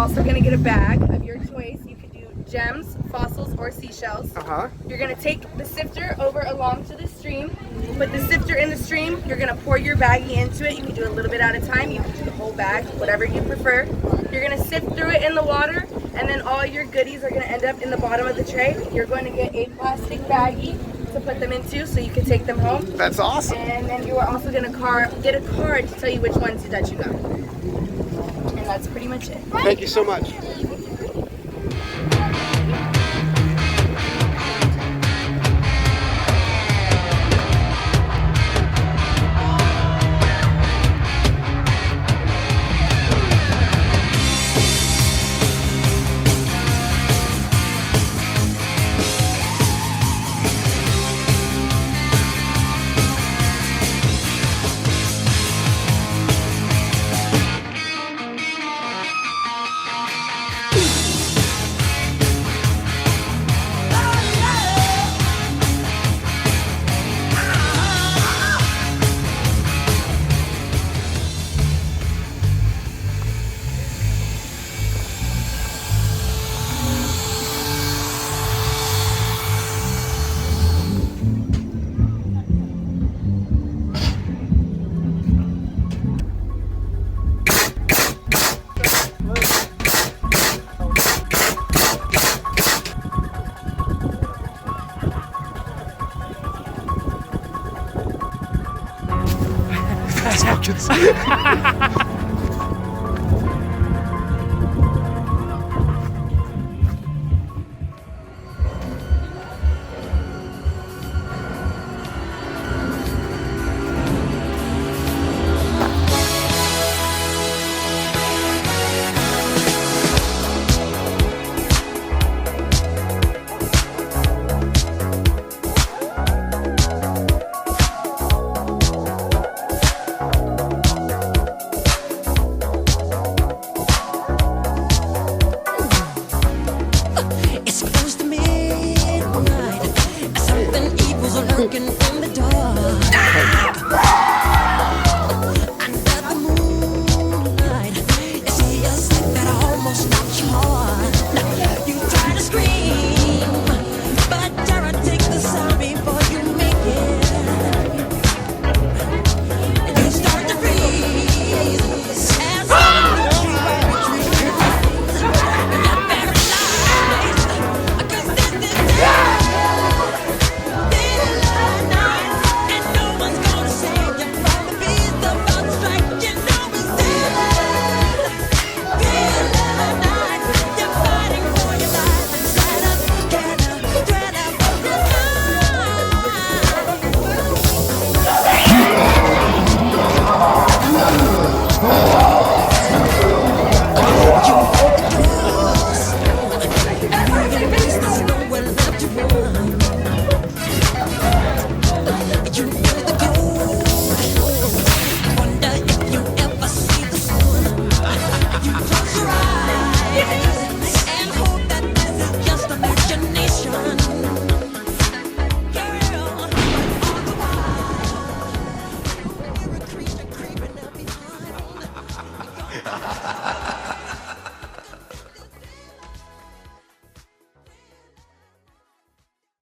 also gonna get a bag of your choice. You could do gems, fossils, or seashells. You're gonna take the sifter over along to the stream. Put the sifter in the stream. You're gonna pour your baggie into it. You can do a little bit at a time. You can do the whole bag, whatever you prefer. You're gonna sift through it in the water, and then all your goodies are gonna end up in the bottom of the tray. You're going to get a plastic baggie to put them into so you can take them home. That's awesome. And then you are also gonna get a card to tell you which ones that you got. And that's pretty much it. Thank you so much. Seconds.